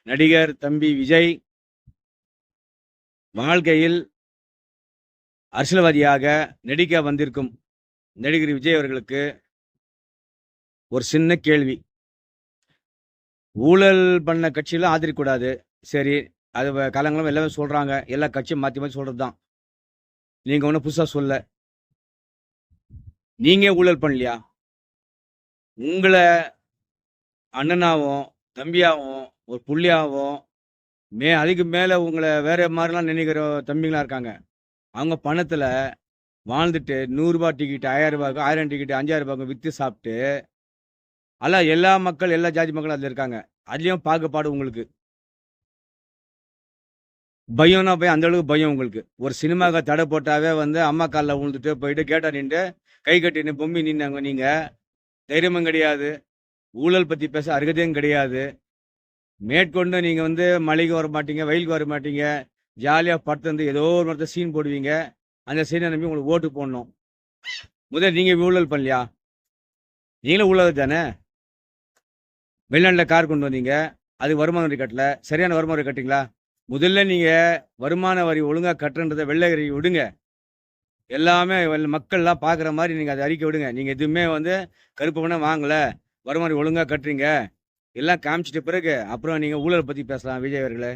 நடிகர் தம்பி விஜய் வாழ்க்கையில் அரசியல்வாதியாக நடிக்க வந்திருக்கும் நடிகர் விஜய் அவர்களுக்கு ஒரு சின்ன கேள்வி. ஊழல் பண்ண கட்சியெல்லாம் ஆதரிக்கக்கூடாது. சரி, அது காலங்களும் எல்லாமே சொல்றாங்க. எல்லா கட்சியும் மாற்றி மாற்றி சொல்றது தான். நீங்க ஒன்றும் புதுசாக சொல்ல. நீங்க ஊழல் பண்ணலையா? உங்களை அண்ணனாவும் தம்பியாவும் ஒரு புள்ளியாவும் அதுக்கு மேலே உங்களை வேற மாதிரிலாம் நினைக்கிற தம்பிங்களாம் இருக்காங்க. அவங்க பணத்தில் வாழ்ந்துட்டு 100 டிக்கெட் 1000 1000 டிக்கெட் 5000 விற்று சாப்பிட்டு எல்லா மக்கள் எல்லா ஜாதி மக்களும் அதில் இருக்காங்க. அதுலேயும் பாகுபாடு உங்களுக்கு. பயம்னா பயம், அந்த அளவுக்கு பயம் உங்களுக்கு. ஒரு சினிமாவுக்கு தடை போட்டாவே அம்மா காலில் விழுந்துட்டு போயிட்டு கேட்டா நின்று கை கட்டின்னு பொம்மி நின்னாங்க. நீங்கள் தைரியமும் கிடையாது, ஊழல் பற்றி பேச அருகதையும் கிடையாது. மேற்கொண்டு நீங்கள் மலைக்கு வர மாட்டீங்க, வெயிலுக்கு வர மாட்டீங்க, ஜாலியாக படுத்து ஏதோ ஒரு மரத்தை சீன் போடுவீங்க. அந்த சீனை நம்பி உங்களுக்கு ஓட்டு போடணும். முதல்ல நீங்கள் ஊழல் பண்ணலையா? நீங்களும் ஊழல் தானே. வெளிநாட்டில் கார் கொண்டு வந்தீங்க, அது வருமான வரி கட்டல. சரியான வருமான வரி கட்டிங்களா? முதல்ல நீங்கள் வருமான வரி ஒழுங்காக கட்டுறன்றதை வெள்ளை விடுங்க. எல்லாமே மக்கள்லாம் பார்க்குற மாதிரி நீங்கள் அதை அறிக்கை விடுங்க. நீங்கள் எதுவுமே கருப்பு பணம் வாங்கலை, வருமான வரி ஒழுங்காக கட்டுறீங்க எல்லாம் காமிச்சிட்ட பிறகு அப்புறம் நீங்கள் ஊழலை பற்றி பேசலாம் விஜய் அவர்களே.